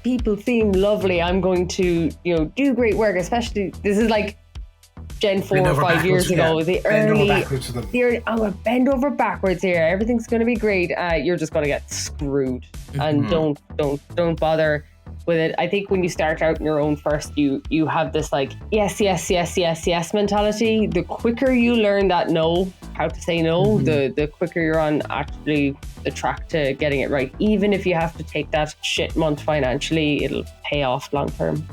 people seem lovely. I'm going to, do great work. Especially, this is like Gen 4 or 5 years ago. The early, I'm going to bend over backwards here. Everything's going to be great. You're just going to get screwed. And don't bother with it. I think when you start out in your own first, you have this like yes mentality. The quicker you learn that how to say no, the quicker you're on actually the track to getting it right. Even if you have to take that shit month financially, it'll pay off long term.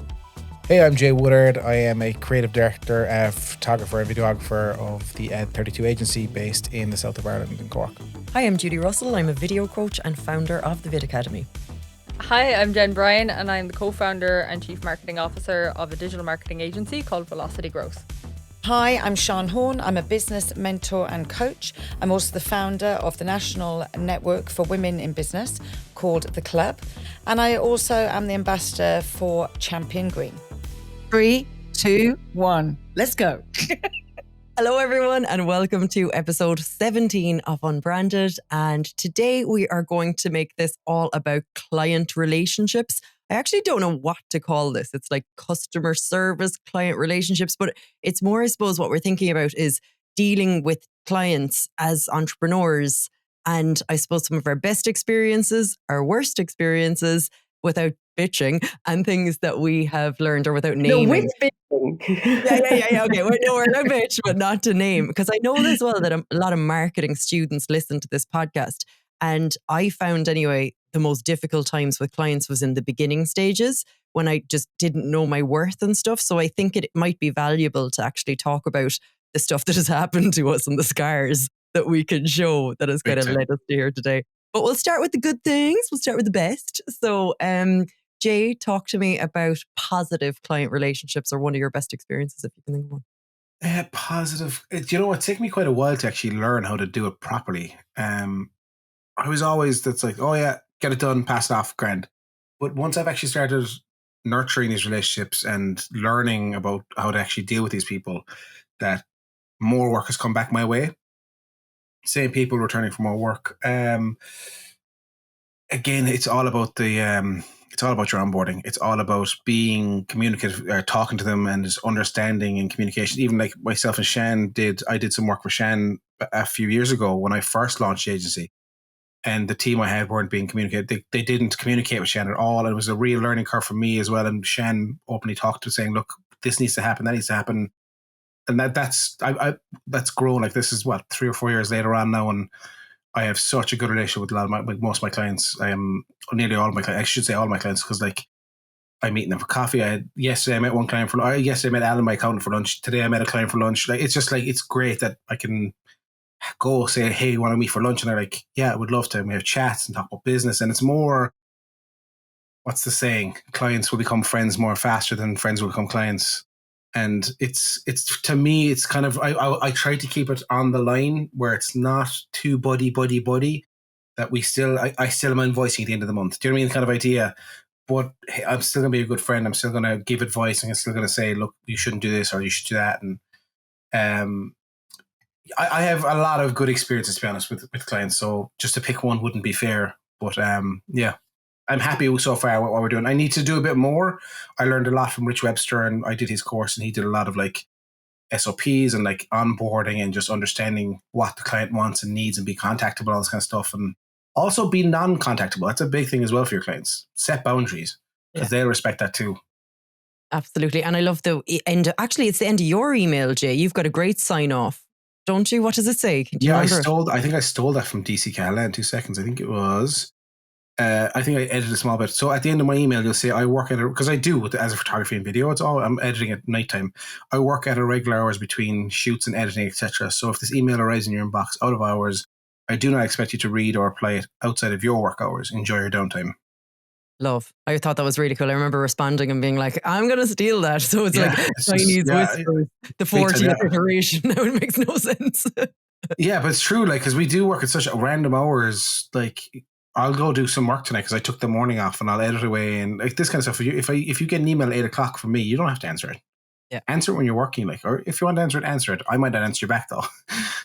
Hey, I'm Jay Woodard. I am a creative director, photographer and videographer of the Ed32 agency based in the south of Ireland in Cork. Hi, I'm Judie Russell. I'm a video coach and founder of the Vid Academy. Hi, I'm Jen Bryan and I'm the co-founder and chief marketing officer of a digital marketing agency called Velocity Growth. Hi, I'm Sian Horn. I'm a business mentor and coach. I'm also the founder of the national network for women in business called The Club. And I also am the ambassador for Champion Green. 3, 2, 1, let's go. Hello, everyone, and welcome to episode 17 of Unbranded. And today we are going to make this all about client relationships. I actually don't know what to call this. It's like customer service, client relationships, but it's more, I suppose, what we're thinking about is dealing with clients as entrepreneurs. And I suppose some of our best experiences, our worst experiences without bitching, and things that we have learned or without naming. No, with bitching. Yeah. Okay, we're no bitch, but not to name. Because I know as well that a lot of marketing students listen to this podcast. And I found anyway, the most difficult times with clients was in the beginning stages when I just didn't know my worth and stuff. So I think it might be valuable to actually talk about the stuff that has happened to us and the scars that we can show that has kind of led us to here today. But we'll start with the good things. We'll start with the best. So, Jay, talk to me about positive client relationships or one of your best experiences, if you can think of one. Positive. You know, it's taken me quite a while to actually learn how to do it properly. I was always, that's like, oh yeah, get it done, pass it off, grand. But once I've actually started nurturing these relationships and learning about how to actually deal with these people, that more work has come back my way. Same people returning for more work. Again, it's all about it's all about your onboarding. It's all about being communicative, talking to them and just understanding and communication. Even like myself and Shan I did some work for Shan a few years ago when I first launched the agency. And the team I had weren't being communicated. They didn't communicate with Shan at all. It was a real learning curve for me as well. And Shan openly talked to saying, look, this needs to happen, that needs to happen. And that's grown. Like this is 3 or 4 years later on now. And I have such a good relationship with a lot of most of my clients. I am nearly all of my clients. I should say all of my clients, because like I'm meeting them for coffee. Yesterday I met one client yesterday I met Alan, my accountant, for lunch. Today I met a client for lunch. Like it's just like, it's great that I can go say, hey, you want to meet for lunch? And they're like, yeah, I would love to. And we have chats and talk about business. And it's more, what's the saying? Clients will become friends more faster than friends will become clients. And it's to me, it's kind of, I try to keep it on the line where it's not too buddy, that I still am invoicing at the end of the month. Do you know what I mean? Kind of idea. But hey, I'm still going to be a good friend. I'm still going to give advice, and I'm still going to say, look, you shouldn't do this or you should do that. And I have a lot of good experiences, to be honest, with clients. So just to pick one wouldn't be fair. But yeah. I'm happy so far with what we're doing. I need to do a bit more. I learned a lot from Rich Webster, and I did his course, and he did a lot of like SOPs and like onboarding and just understanding what the client wants and needs and be contactable, all this kind of stuff. And also be non-contactable. That's a big thing as well for your clients. Set boundaries, because they'll respect that too. Absolutely. And I love the end. Actually, it's the end of your email, Jay. You've got a great sign off, don't you? What does it say? I think I stole that from DC Callahan. 2 seconds. I think it was. I think I edited a small bit. So at the end of my email, you'll say I work at because I do as a photography and video. I'm editing at nighttime. I work at irregular hours between shoots and editing, etc. So if this email arrives in your inbox out of hours, I do not expect you to read or reply it outside of your work hours. Enjoy your downtime. Love. I thought that was really cool. I remember responding and being like, I'm going to steal that. So it's like Chinese whispers, the 40th iteration. Now it makes no sense. Yeah, but it's true. Like, because we do work at such random hours. Like, I'll go do some work tonight because I took the morning off, and I'll edit away and like this kind of stuff. If you get an email at 8 o'clock from me, you don't have to answer it. Yeah. Answer it when you're working, like, or if you want to answer it. I might not answer you back though.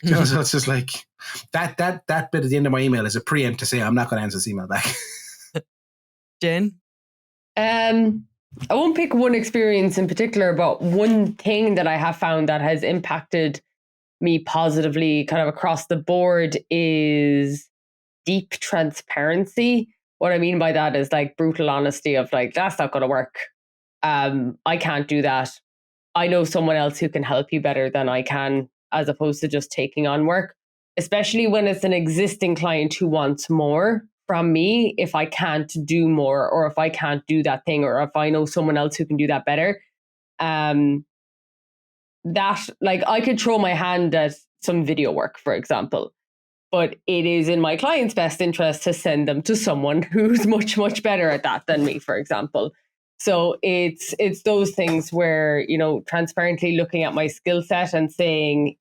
You know, so it's just like that bit at the end of my email is a preempt to say I'm not going to answer this email back. Jen? I won't pick one experience in particular, but one thing that I have found that has impacted me positively kind of across the board is deep transparency. What I mean by that is like brutal honesty of like, that's not going to work. I can't do that. I know someone else who can help you better than I can, as opposed to just taking on work, especially when it's an existing client who wants more from me. If I can't do more, or if I can't do that thing, or if I know someone else who can do that better, that like I could throw my hand at some video work, for example, but it is in my client's best interest to send them to someone who's much, much better at that than me, for example. So it's those things where, you know, transparently looking at my skill set and saying,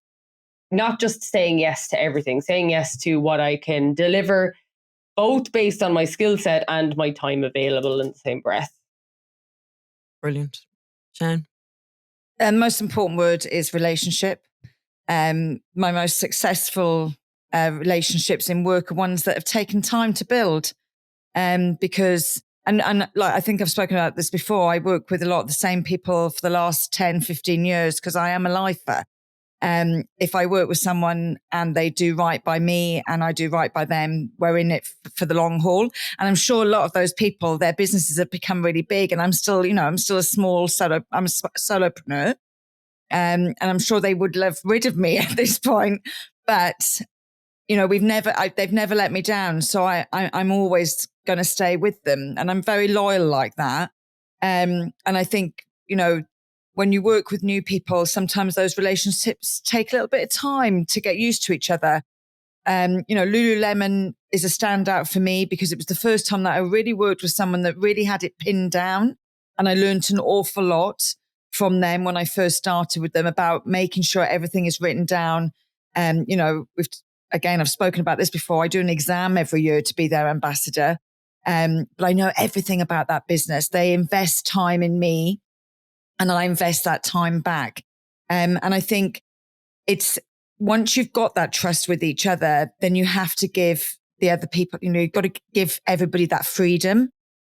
not just saying yes to everything, saying yes to what I can deliver, both based on my skill set and my time available in the same breath. Brilliant. Shan? And the most important word is relationship. My most successful relationships in work are ones that have taken time to build. Because like I think I've spoken about this before, I work with a lot of the same people for the last 10, 15 years because I am a lifer. If I work with someone and they do right by me and I do right by them, we're in it for the long haul. And I'm sure a lot of those people, their businesses have become really big, and I'm still a small I'm a solopreneur. And I'm sure they would love rid of me at this point, but you know, they've never let me down. So I'm always going to stay with them, and I'm very loyal like that. And I think, you know, when you work with new people, sometimes those relationships take a little bit of time to get used to each other. You know, Lululemon is a standout for me because it was the first time that I really worked with someone that really had it pinned down. And I learned an awful lot from them when I first started with them about making sure everything is written down. And, you know, I've spoken about this before. I do an exam every year to be their ambassador. But I know everything about that business. They invest time in me, and I invest that time back. And I think it's once you've got that trust with each other, then you have to give the other people, you know, you've got to give everybody that freedom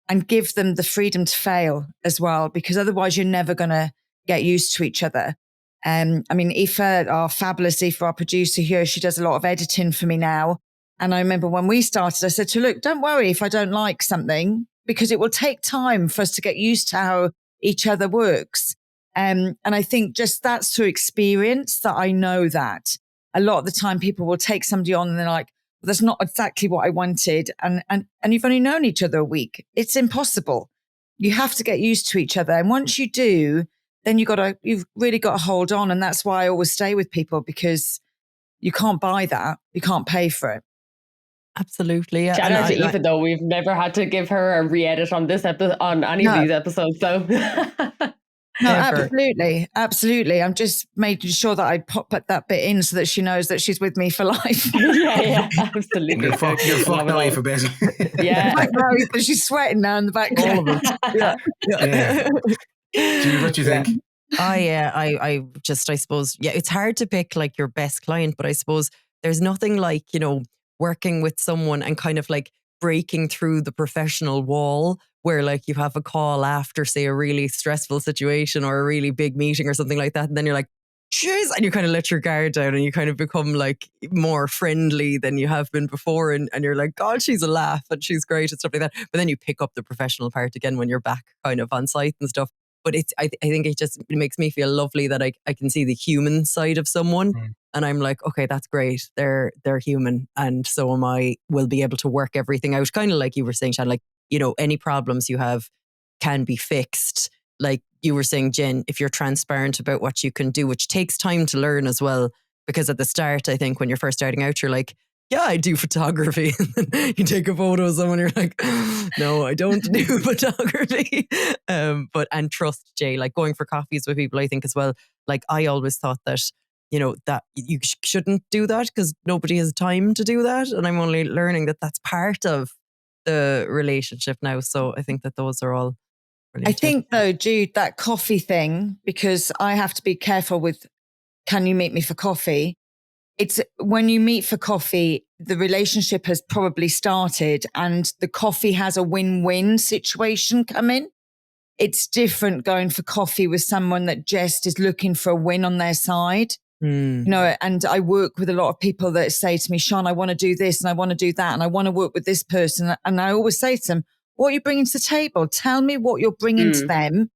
and give them the freedom to fail as well, because otherwise you're never going to get used to each other. I mean, Aoife, our fabulous Aoife, our producer here, she does a lot of editing for me now. And I remember when we started, I said to her, look, don't worry if I don't like something, because it will take time for us to get used to how each other works. And I think just that's through experience that I know that a lot of the time people will take somebody on and they're like, well, that's not exactly what I wanted. And you've only known each other a week. It's impossible. You have to get used to each other. And once you do, then you've really got to hold on. And that's why I always stay with people, because you can't buy that. You can't pay for it. Absolutely. Yeah. Shout out to Aoife, though. We've never had to give her a re-edit on this on any of these episodes. So no, absolutely. Absolutely. I'm just making sure that I put that bit in so that she knows that she's with me for life. yeah, absolutely. You're fucked now, Aoife, basically. Yeah. But she's sweating now in the back. All of us. Yeah. Judie, what do you think? I suppose, it's hard to pick like your best client, but I suppose there's nothing like, you know, working with someone and kind of like breaking through the professional wall where like you have a call after, say, a really stressful situation or a really big meeting or something like that. And then you're like, jeez, and you kind of let your guard down and you kind of become like more friendly than you have been before. And you're like, God, she's a laugh and she's great and stuff like that. But then you pick up the professional part again when you're back kind of on site and stuff. But I think it makes me feel lovely that I can see the human side of someone. And I'm like, okay, that's great. They're human. And so am I. We'll be able to work everything out. Kind of like you were saying, Shan, like, you know, any problems you have can be fixed. Like you were saying, Jen, if you're transparent about what you can do, which takes time to learn as well. Because at the start, I think when you're first starting out, you're like, yeah, I do photography. And then you take a photo of someone, you're like, no, I don't do photography. And trust, Jay, like going for coffees with people, I think as well. Like I always thought that, you know, that you shouldn't do that because nobody has time to do that. And I'm only learning that that's part of the relationship now. So I think that those are all related. I think though, Jude, that coffee thing, because I have to be careful with, can you meet me for coffee? it's when you meet for coffee, the relationship has probably started and the coffee has a win-win situation coming. It's different going for coffee with someone that just is looking for a win on their side. You know, and I work with a lot of people that say to me, Sean, I want to do this and I want to do that and I want to work with this person. And I always say to them, what are you bringing to the table? Tell me what you're bringing to them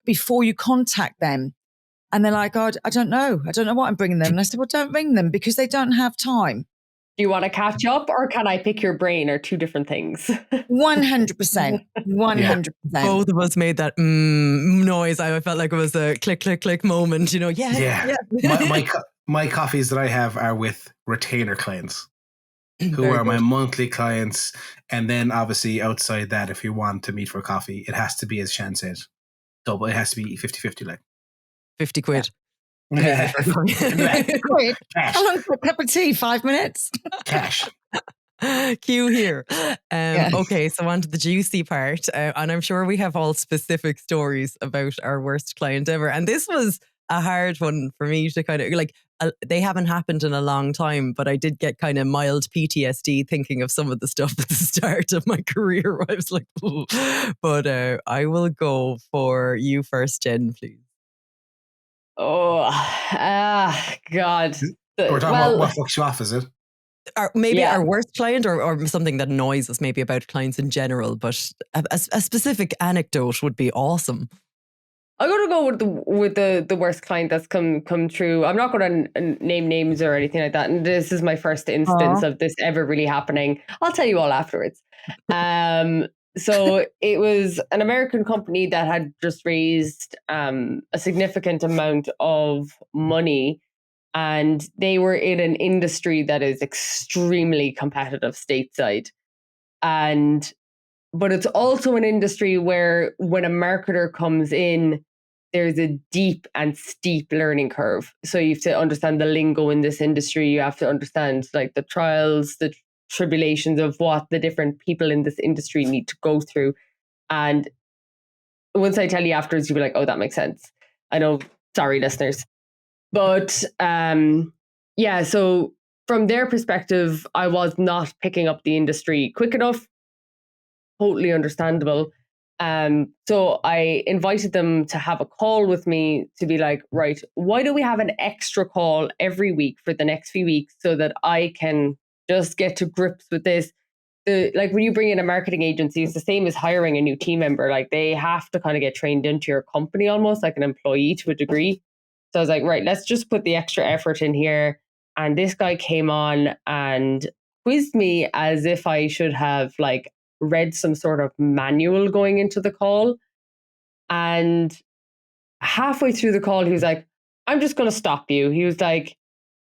before you contact them. And they're like, oh, I don't know. I don't know what I'm bringing them. And I said, well, don't ring them because they don't have time. Do you want to catch up or can I pick your brain are two different things? 100%. 100%. Both of us made that noise. I felt like it was a click, click, click moment, you know. Yeah. My coffees that I have are with retainer clients who are my monthly clients. And then obviously outside that, if you want to meet for a coffee, it has to be, as Shan said, double. It has to be 50-50 like. 50 quid. Yeah. Quid. How long for a cup of tea? 5 minutes? Cash. Cue here. Okay, so on to the juicy part. And I'm sure we have all specific stories about our worst client ever. And this was a hard one for me to kind of like, they haven't happened in a long time, but I did get kind of mild PTSD thinking of some of the stuff at the start of my career where I was like, ooh. But I will go for you first, Jen, please. Oh, God. We're talking about what fucks you off, is it? Or maybe our worst client or something that annoys us maybe about clients in general, but a specific anecdote would be awesome. I'm going to go with the worst client that's come through. I'm not going to name names or anything like that. And this is my first instance of this ever really happening. I'll tell you all afterwards. So it was an American company that had just raised a significant amount of money, and they were in an industry that is extremely competitive stateside. But it's also an industry where when a marketer comes in, there's a deep and steep learning curve. So you have to understand the lingo in this industry. You have to understand like the trials, the tribulations of what the different people in this industry need to go through. And once I tell you afterwards, you'll be like, oh, that makes sense. I know, sorry, listeners. But so from their perspective, I was not picking up the industry quick enough. Totally understandable. So I invited them to have a call with me to be like, right, why do we have an extra call every week for the next few weeks so that I can just get to grips with this? Like when you bring in a marketing agency, it's the same as hiring a new team member. Like they have to kind of get trained into your company almost like an employee to a degree. So I was like, right, let's just put the extra effort in here. And this guy came on and quizzed me as if I should have like read some sort of manual going into the call. And halfway through the call, he was like, I'm just going to stop you. He was like,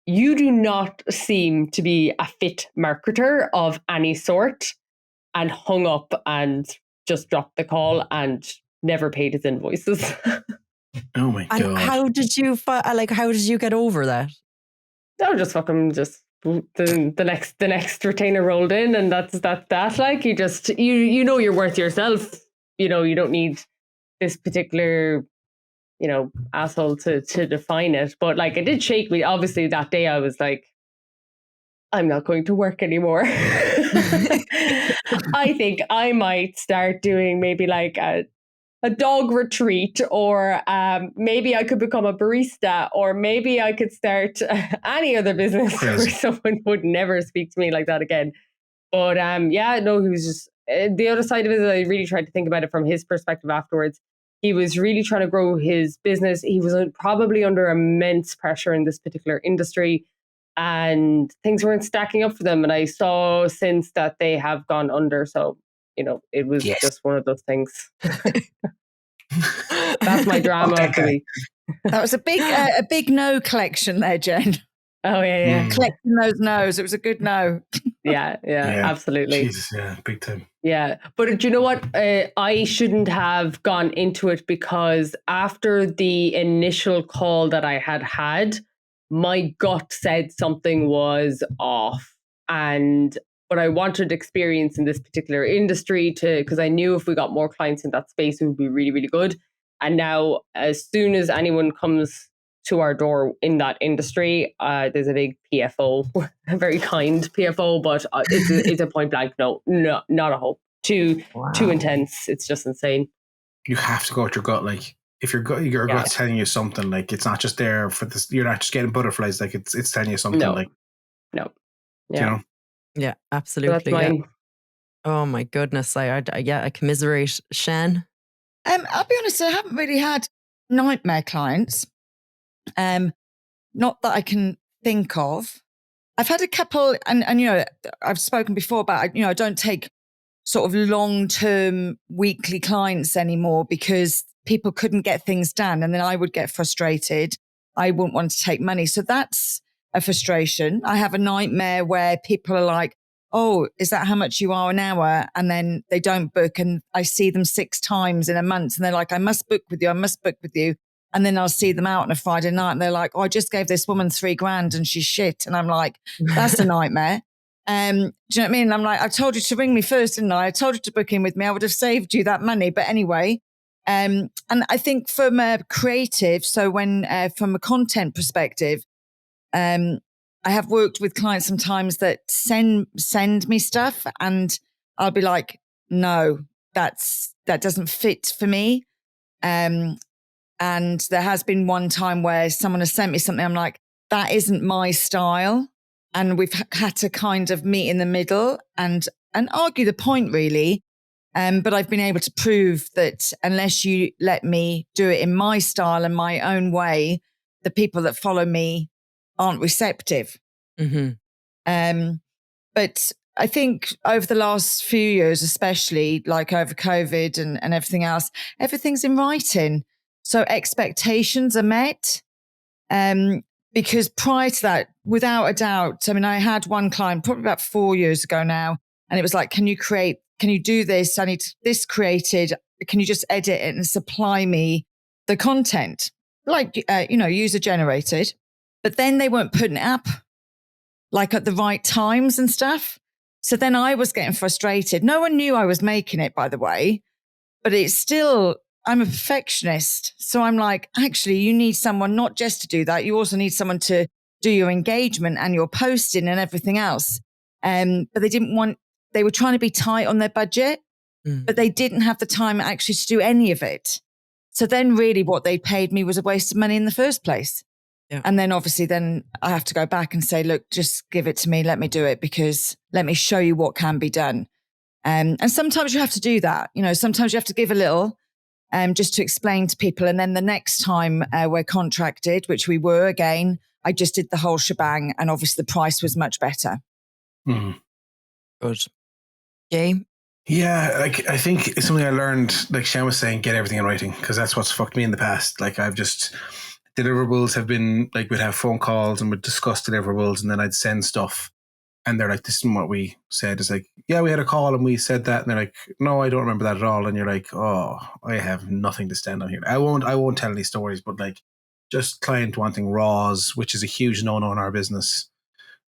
you do not seem to be a fit marketer of any sort, and hung up and just dropped the call and never paid his invoices. Oh my God. And how did you get over that? I was just the next retainer rolled in, and that's that. Like you just you know you're worth yourself. You know you don't need this particular asshole to define it. But like it did shake me. Obviously that day I was like, I'm not going to work anymore. I think I might start doing maybe like a dog retreat, or maybe I could become a barista, or maybe I could start any other business where someone would never speak to me like that again. But he was just the other side of it. I really tried to think about it from his perspective afterwards. He was really trying to grow his business. He was probably under immense pressure in this particular industry, and things weren't stacking up for them. And I saw since that they have gone under. So, it was just one of those things. That's my drama of the week. That was a big no collection there, Jen. Oh, yeah. Collecting those no's. It was a good no. Yeah, absolutely. Jesus, yeah, big time. Yeah. But do you know what? I shouldn't have gone into it, because after the initial call that I had, my gut said something was off. But I wanted experience in this particular industry because I knew if we got more clients in that space, it would be really, really good. And now, as soon as anyone comes to our door in that industry. There's a big PFO, a very kind PFO, but it's a point blank no, not a hope. Too intense. It's just insane. You have to go with your gut. Like if your gut's telling you something, like it's not just there for this. You're not just getting butterflies. Like it's telling you something. No. Like yeah, you know. Yeah, absolutely. So that's mine. Oh my goodness! I commiserate, Shan. I'll be honest, I haven't really had nightmare clients. Not that I can think of. I've had a couple, and you know, I've spoken before about, you know, I don't take sort of long-term weekly clients anymore because people couldn't get things done, and then I would get frustrated. I wouldn't want to take money, so that's a frustration. I have a nightmare where people are like, "Oh, is that how much you are an hour?" And then they don't book, and I see them 6 times in a month, and they're like, "I must book with you. I must book with you." And then I'll see them out on a Friday night and they're like, "Oh, I just gave this woman $3,000 and she's shit." And I'm like, that's a nightmare. Do you know what I mean? I'm like, I told you to ring me first, didn't I? I told you to book in with me. I would have saved you that money. But anyway, and I think from a creative, so when from a content perspective, I have worked with clients sometimes that send me stuff and I'll be like, no, that doesn't fit for me. And there has been one time where someone has sent me something. I'm like, that isn't my style. And we've had to kind of meet in the middle and argue the point really. But I've been able to prove that unless you let me do it in my style and my own way, the people that follow me aren't receptive. Mm-hmm. But I think over the last few years, especially like over COVID and everything else, everything's in writing. So expectations are met. Because prior to that, without a doubt, I mean, I had one client probably about 4 years ago now, and it was like, can you do this? I need this created. Can you just edit it and supply me the content? Like, user generated. But then they weren't putting it up like at the right times and stuff. So then I was getting frustrated. No one knew I was making it, by the way, but it's still, I'm a perfectionist. So I'm like, actually, you need someone not just to do that. You also need someone to do your engagement and your posting and everything else. But they were trying to be tight on their budget, but they didn't have the time actually to do any of it. So then really what they paid me was a waste of money in the first place. Yeah. And then obviously then I have to go back and say, look, just give it to me. Let me do it because let me show you what can be done. And sometimes you have to do that. You know, sometimes you have to give a little, just to explain to people. And then the next time we're contracted, which we were again, I just did the whole shebang. And obviously the price was much better. Mm-hmm. Good. Jay? Yeah, like I think it's something I learned, like Shan was saying, get everything in writing, because that's what's fucked me in the past. Like I've just, deliverables have been, like we'd have phone calls and we'd discuss deliverables and then I'd send stuff. And they're like, this isn't what we said. It's like, yeah, we had a call and we said that. And they're like, no, I don't remember that at all. And you're like, oh, I have nothing to stand on here. I won't tell any stories, but like just client wanting raws, which is a huge no-no in our business.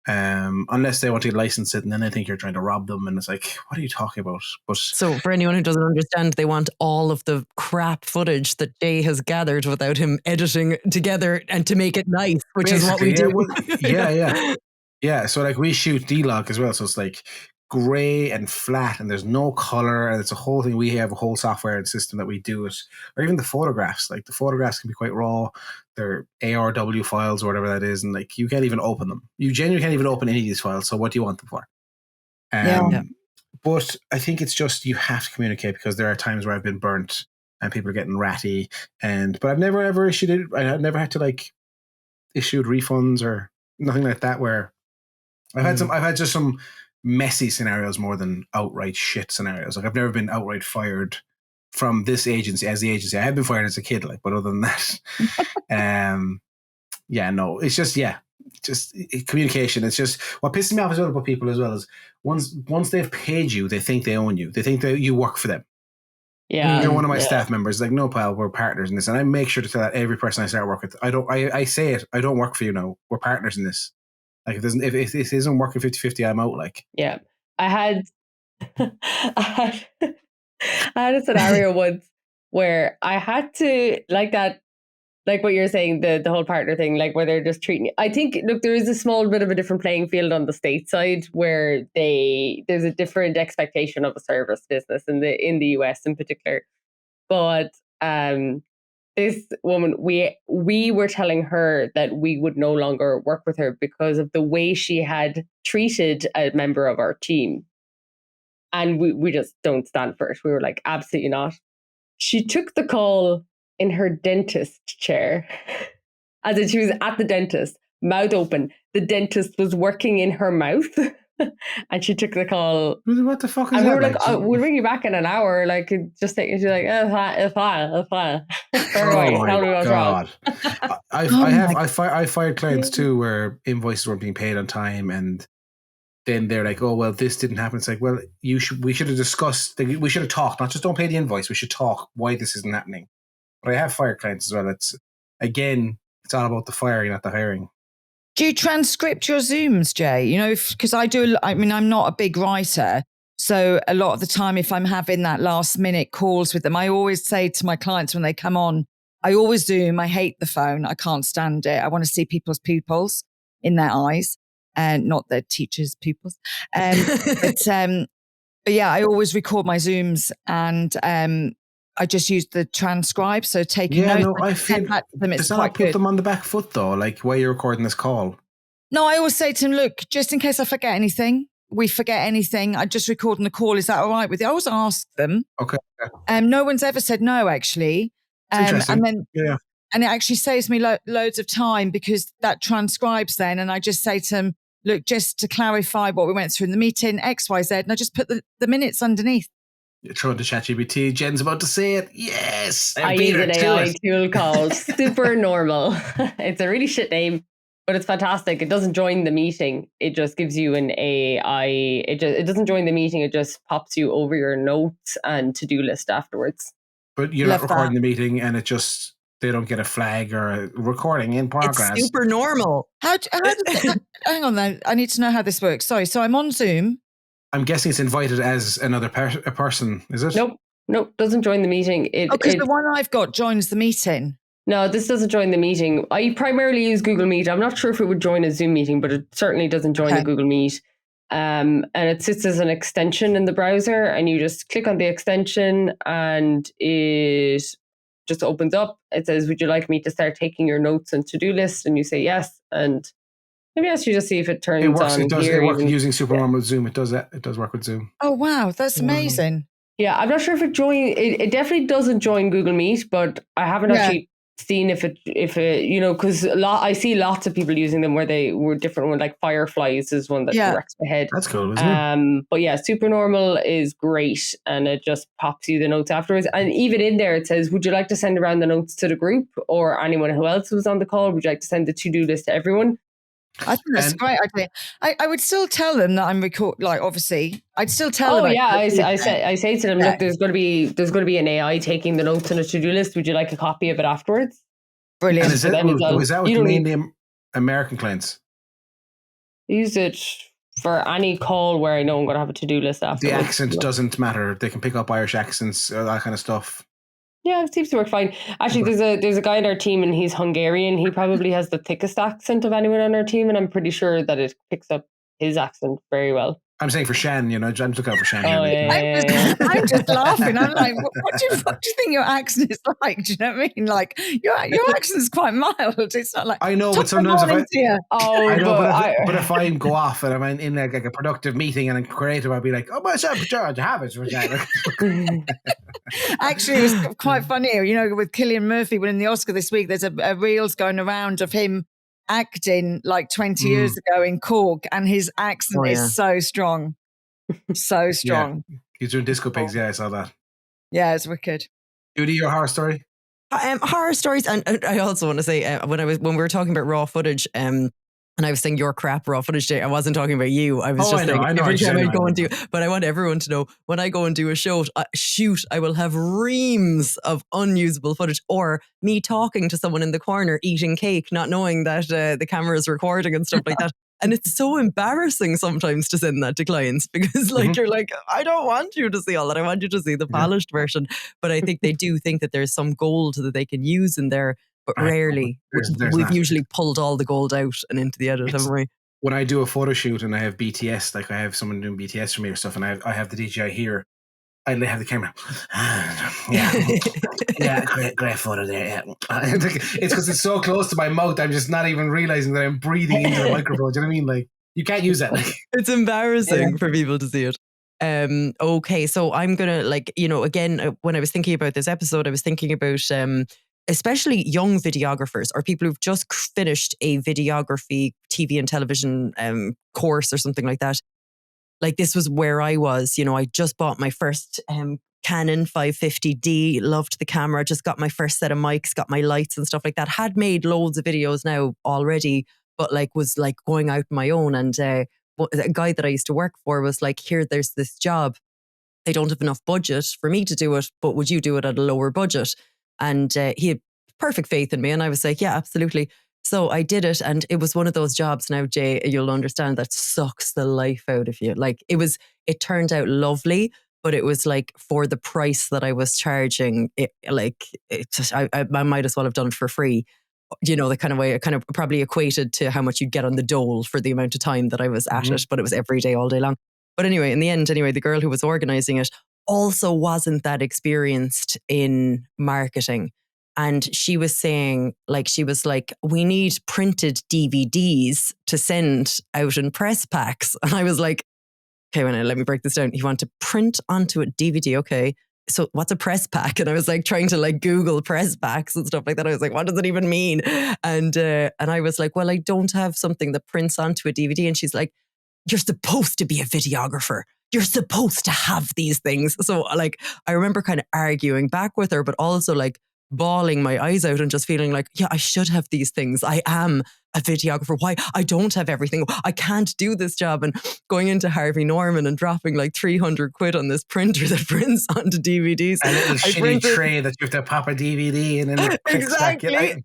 Unless they want to license it and then they think you're trying to rob them. And it's like, what are you talking about? But so for anyone who doesn't understand, they want all of the crap footage that Jay has gathered without him editing together and to make it nice, which is what we do. Yeah, so like we shoot D-Log as well, so it's like grey and flat and there's no colour and it's a whole thing. We have a whole software and system that we do it. Or even the photographs, like the photographs can be quite raw. They're ARW files or whatever that is, and like you can't even open them. You genuinely can't even open any of these files, so what do you want them for? But I think it's just you have to communicate, because there are times where I've been burnt and people are getting ratty, but I've never ever issued it. I never had to like issued refunds or nothing like that where I've had just some messy scenarios more than outright shit scenarios. Like I've never been outright fired from this agency as the agency. I have been fired as a kid, like, but other than that, it's just communication. It's just what pisses me off as well about people as well is once they've paid you, they think they own you. They think that you work for them. Yeah, you're one of my staff members. Like, no, pal, we're partners in this, and I make sure to tell that every person I start work with. I say it. I don't work for you now. We're partners in this. Like if it isn't working 50-50, I'm out. Like, yeah, I had a scenario once where I had to like that. like what you're saying, the whole partner thing, like where they're just treating you. I think, look, there is a small bit of a different playing field on the state side where there's a different expectation of a service business in the US in particular. But this woman, we were telling her that we would no longer work with her because of the way she had treated a member of our team. And we just don't stand for it. We were like, absolutely not. She took the call in her dentist chair. As in, she was at the dentist, mouth open. The dentist was working in her mouth. And she took the call. What the fuck is and that? We were like, oh, we'll ring you back in an hour. Like, just take. She's like, it's fine. Oh my God. I fired clients too where invoices weren't being paid on time, and then they're like, oh, well, this didn't happen. It's like, well, we should have discussed, we should have talked, not just don't pay the invoice. We should talk why this isn't happening. But I have fired clients as well. It's all about the firing, not the hiring. Do you transcript your Zooms, Jay? You know, because I'm not a big writer. So a lot of the time, if I'm having that last minute calls with them, I always say to my clients when they come on, I always Zoom. I hate the phone. I can't stand it. I want to see people's pupils in their eyes and not their teachers' pupils. But yeah, I always record my Zooms and I just use the transcribe, so taking notes. No, I feel does that not put them on the back foot though? Like, why you're recording this call? No, I always say to them, look, just in case I forget anything, I just record on the call. Is that all right with you? I always ask them. Okay. No one's ever said no, actually. Interesting. And then, and it actually saves me loads of time because that transcribes then, and I just say to them, look, just to clarify what we went through in the meeting, X, Y, Z, and I just put the minutes underneath. You're throwing to ChatGPT. Jen's about to say it. Yes. I use an AI tool called Super Normal. It's a really shit name, but it's fantastic. It doesn't join the meeting. It just gives you an AI. It doesn't join the meeting. It just pops you over your notes and to-do list afterwards. But you're not recording the meeting, and they don't get a flag or a recording in progress. It's super normal. How hang on then. I need to know how this works. Sorry. So I'm on Zoom. I'm guessing it's invited as another a person, is it? Nope, doesn't join the meeting. Because the one I've got joins the meeting. No, this doesn't join the meeting. I primarily use Google Meet. I'm not sure if it would join a Zoom meeting, but it certainly doesn't join the Google Meet. And it sits as an extension in the browser, and you just click on the extension and it just opens up. It says, would you like me to start taking your notes and to-do list? And you say yes. And maybe I should just see if it turns on. It does. Here It works using Super Normal with Zoom. It does that. It does work with Zoom. Oh wow, that's amazing. Yeah, I'm not sure if it joins. It definitely doesn't join Google Meet, but I haven't actually seen if it because I see lots of people using them where they were different ones, like Fireflies is one that works ahead. That's cool, isn't it? But yeah, Super Normal is great, and it just pops you the notes afterwards. And even in there, it says, would you like to send around the notes to the group or anyone who else was on the call? Would you like to send the to-do list to everyone? I think that's a great idea. I would still tell them that I'm obviously, I'd still tell them. Oh yeah, I say to them, look, there's going to be an AI taking the notes on a to-do list. Would you like a copy of it afterwards? Brilliant. And is that what you mean the American clients? Use it for any call where I know I'm going to have a to-do list afterwards. The accent doesn't matter. They can pick up Irish accents, that kind of stuff. Yeah, it seems to work fine. Actually, there's a guy in our team and he's Hungarian. He probably has the thickest accent of anyone on our team, and I'm pretty sure that it picks up his accent very well. I'm saying for Shan, I'm looking out for Shan. I'm just laughing. I'm like, what do you think your accent is like? Do you know what I mean? Like your accent is quite mild. It's not like I know, but sometimes but if I go off and I'm in like a productive meeting and I'm creative, I'll be like, oh my God, George, have it. Actually, it was quite funny. With Cillian Murphy winning the Oscar this week, there's a reels going around of him acting like 20 years ago in Cork, and his accent is so strong. So strong. Yeah. He's doing Disco Pigs. Yeah, I saw that. Yeah, it's wicked. Judie, your horror story? Horror stories. And I also want to say, when we were talking about raw footage, and I was saying your crap raw footage day, I wasn't talking about you. I was every time I go and do, but I want everyone to know when I go and do a shoot, I will have reams of unusable footage, or me talking to someone in the corner eating cake, not knowing that the camera is recording and stuff like that. And it's so embarrassing sometimes to send that to clients because you're like, I don't want you to see all that. I want you to see the polished version. But I think they do think that there's some gold that they can use in there. but rarely. There's We've not. usually pulled all the gold out and into the edit, haven't we? When I do a photo shoot and I have BTS, like I have someone doing BTS for me or stuff, and I have the DJI here, I have the camera. Great photo there. Yeah. It's because it's so close to my mouth. I'm just not even realizing that I'm breathing into the microphone. Do you know what I mean? Like, you can't use that. Like, it's embarrassing for people to see it. Okay, so I'm gonna again, when I was thinking about this episode, I was thinking about especially young videographers or people who've just finished a videography, TV and television course or something like that. Like, this was where I was, I just bought my first Canon 550D, loved the camera, just got my first set of mics, got my lights and stuff like that. Had made loads of videos now already, but was going out my own. And a guy that I used to work for was like, here, there's this job. They don't have enough budget for me to do it, but would you do it at a lower budget? And he had perfect faith in me. And I was like, yeah, absolutely. So I did it, and it was one of those jobs now, Jay, you'll understand, that sucks the life out of you. Like, it turned out lovely, but it was like, for the price that I was charging, I might as well have done it for free. The kind of way it kind of probably equated to how much you'd get on the dole for the amount of time that I was at it, but it was every day, all day long. But anyway, in the end, the girl who was organizing it also wasn't that experienced in marketing. And she was saying, we need printed DVDs to send out in press packs. And I was like, okay, let me break this down. You want to print onto a DVD, okay. So what's a press pack? And I was trying to Google press packs and stuff like that. I was like, what does it even mean? And I was like, well, I don't have something that prints onto a DVD. And she's like, you're supposed to be a videographer. You're supposed to have these things. So I remember kind of arguing back with her, but also bawling my eyes out and just feeling like, yeah, I should have these things. I am a videographer. Why? I don't have everything. I can't do this job. And going into Harvey Norman and dropping 300 quid on this printer that prints onto DVDs. And a shitty tray that you have to pop a DVD in, and then exactly.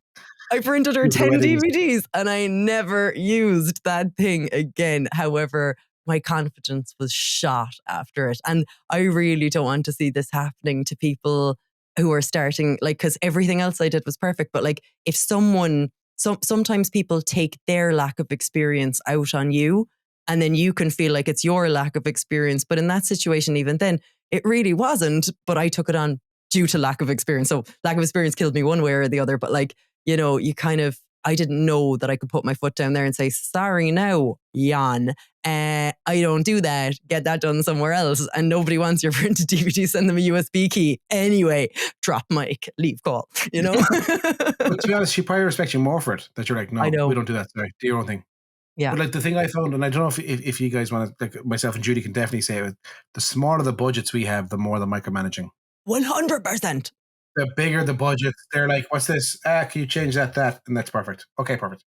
I printed her 10 DVDs and I never used that thing again. However, my confidence was shot after it. And I really don't want to see this happening to people who are starting, because everything else I did was perfect. But if sometimes people take their lack of experience out on you, and then you can feel like it's your lack of experience. But in that situation, even then, it really wasn't. But I took it on due to lack of experience. So lack of experience killed me one way or the other. But I didn't know that I could put my foot down there and say, sorry now, Jan, I don't do that. Get that done somewhere else. And nobody wants your printed DVD, send them a USB key. Anyway, drop mic, leave call, But to be honest, she probably respects you more for it. That you're like, no, we don't do that. Sorry, do your own thing. Yeah. But the thing I found, and I don't know if you guys want to, myself and Judie can definitely say it, the smaller the budgets we have, the more the micromanaging. 100%. The bigger the budget, they're like, what's this? Can you change that? And that's perfect. Okay, perfect.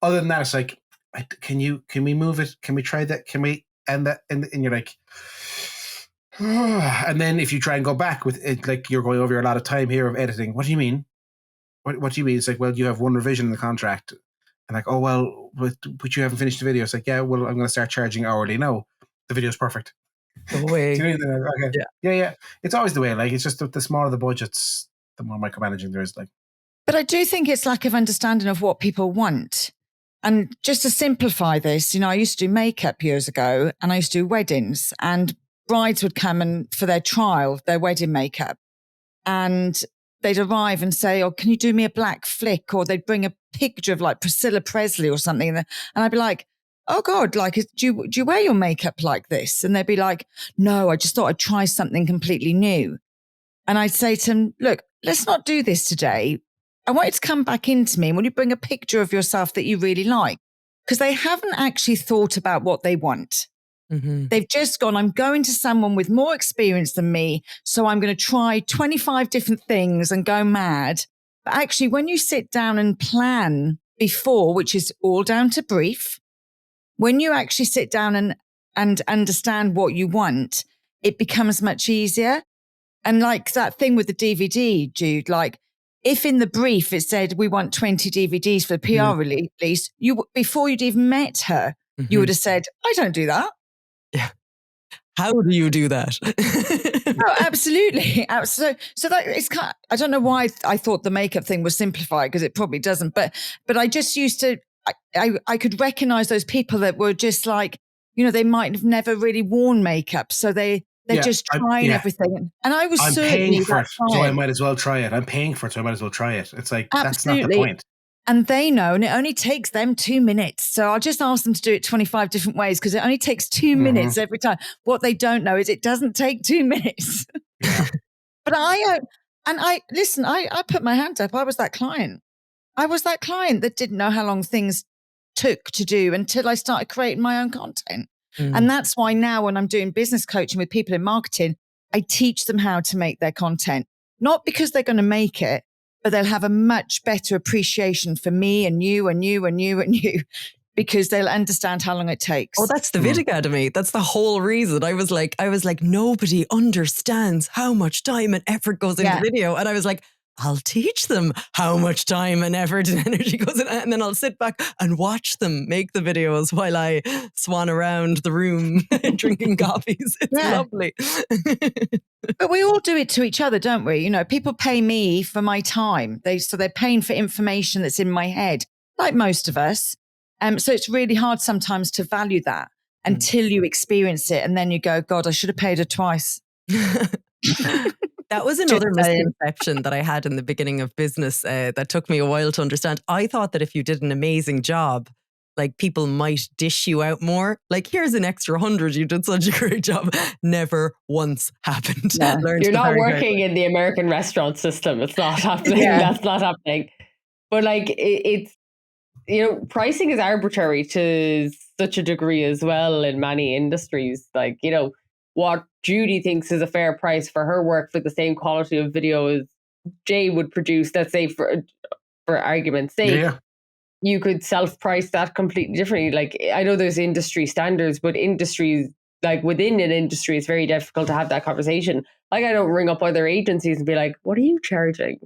Other than that, it's like, can we move it? Can we try that? Can we end that? And you're like, and then if you try and go back with it, you're going over a lot of time here of editing. What do you mean? What do you mean? It's like, well, you have one revision in the contract. And oh, well, but you haven't finished the video. It's like, yeah, well, I'm going to start charging hourly. No, the video's perfect. The way. Okay. Yeah. It's always the way. It's just the smaller the budgets, the more micromanaging there is. But I do think it's lack of understanding of what people want. And just to simplify this, I used to do makeup years ago, and I used to do weddings, and brides would come and for their trial, their wedding makeup, and they'd arrive and say, oh, can you do me a black flick? Or they'd bring a picture of Priscilla Presley or something. And I'd be like, oh God, do you wear your makeup like this? And they'd be like, no, I just thought I'd try something completely new. And I'd say to them, look, let's not do this today. I want you to come back into me and will you bring a picture of yourself that you really like? Because they haven't actually thought about what they want. Mm-hmm. They've just gone, I'm going to someone with more experience than me, so I'm going to try 25 different things and go mad. But actually, when you sit down and plan before, which is all down to brief, when you actually sit down and understand what you want, it becomes much easier. And that thing with the DVD, Jude, if in the brief it said we want 20 DVDs for the PR release, before you'd even met her, you would have said, I don't do that. Yeah. How do you do that? Oh, absolutely. So that it's kind of, I don't know why I thought the makeup thing was simplified, because it probably doesn't. But I just used to, I could recognize those people that were just like, they might have never really worn makeup. So they're just trying everything. And I was paying for it, so I might as well try it. I'm paying for it, so I might as well try it. It's like, that's not the point. And they know, and it only takes them 2 minutes. So I'll just ask them to do it 25 different ways, because it only takes 2 minutes every time. What they don't know is it doesn't take 2 minutes. Yeah. But I put my hand up. I was that client. That didn't know how long things took to do until I started creating my own content. And that's why now when I'm doing business coaching with people in marketing, I teach them how to make their content. Not because they're going to make it, but they'll have a much better appreciation for me and you and you and you and you, because they'll understand how long it takes. Oh, that's the Vid Academy. That's the whole reason. I was like, nobody understands how much time and effort goes into video. And I was like, I'll teach them how much time and effort and energy goes in. And then I'll sit back and watch them make the videos while I swan around the room drinking coffees. It's lovely. But we all do it to each other, don't we? People pay me for my time. They're paying for information that's in my head, like most of us. So it's really hard sometimes to value that until you experience it. And then you go, God, I should have paid her twice. That was another misconception that I had in the beginning of business that took me a while to understand. I thought that if you did an amazing job, like people might dish you out more. Like, here's an extra 100. You did such a great job. Never once happened. Yeah. You're not working in the American restaurant system. It's not happening. That's not happening. But like it's, pricing is arbitrary to such a degree as well in many industries. Like, what Judie thinks is a fair price for her work for the same quality of video as Jay would produce, let's say for argument's sake, you could self-price that completely differently. Like, I know there's industry standards, but industries, like within an industry, it's very difficult to have that conversation. Like, I don't ring up other agencies and be like, what are you charging?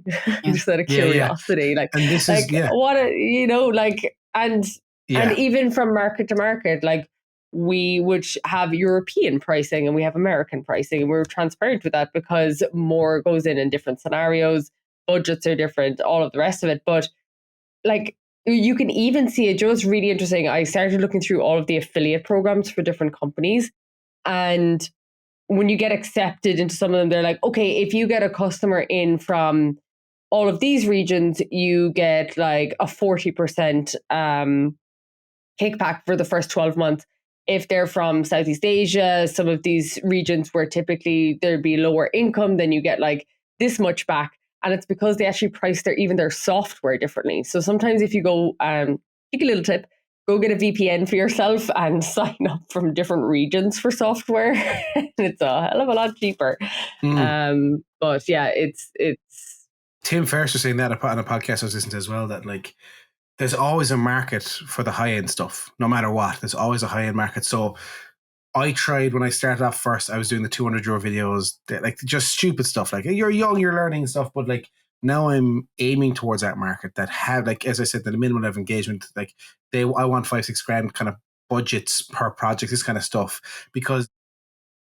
Just out of curiosity. Like, and this like, is, what, and even from market to market, like, we would have European pricing and we have American pricing, and we're transparent with that because more goes in different scenarios, budgets are different, all of the rest of it. But like, you can even see it just really interesting. I started looking through all of the affiliate programs for different companies, and when you get accepted into some of them, they're like, okay, if you get a customer in from all of these regions, you get like a 40% kickback for the first 12 months. If they're from Southeast Asia, some of these regions where typically there'd be lower income, then you get like this much back. And it's because they actually price their software differently. So sometimes if you go, take a little tip, go get a VPN for yourself and sign up from different regions for software. It's a hell of a lot cheaper. But yeah, it's. Tim Ferriss was saying that on a podcast I was listening to as well, that like, there's always a market for the high-end stuff, no matter what. There's always a high-end market. So I tried, when I started off first, I was doing the 200 euro videos, like just stupid stuff. Like, you're young, you're learning stuff, but like now I'm aiming towards that market that have, like, as I said, the minimum of engagement, like I want 5-6 grand kind of budgets per project, this kind of stuff, because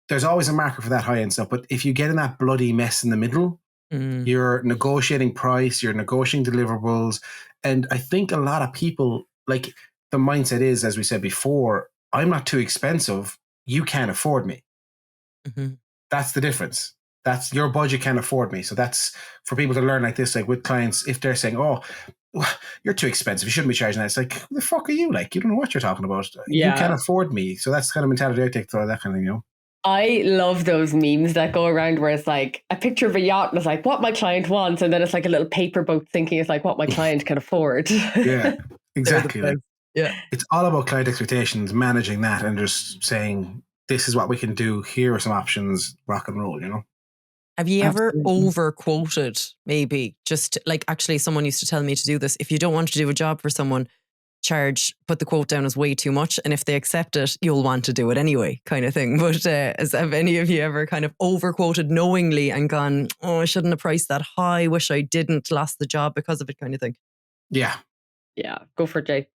there's always a market for that high-end stuff. But if you get in that bloody mess in the middle, you're negotiating price, you're negotiating deliverables. And I think a lot of people, like, the mindset is, as we said before, I'm not too expensive, you can't afford me. That's the difference. That's your budget can't afford me. So that's for people to learn like this, like with clients, if they're saying, oh, you're too expensive, you shouldn't be charging that. It's like, who the fuck are you? Like, you don't know what you're talking about. You can't afford me. So that's the kind of mentality I take to that kind of thing, I love those memes that go around where it's like a picture of a yacht and it's like what my client wants, and then it's like a little paper boat thinking it's like what my client can afford. Yeah, exactly. Like, yeah, it's all about client expectations, managing that, and just saying, this is what we can do. Here are some options. Rock and roll. Have you ever overquoted? Maybe just like, actually, someone used to tell me to do this. If you don't want to do a job for someone, put the quote down as way too much, and if they accept it, you'll want to do it anyway, kind of thing. But have any of you ever kind of overquoted knowingly and gone, oh, I shouldn't have priced that high, wish I didn't, lost the job because of it, kind of thing? Yeah, go for it, Jay.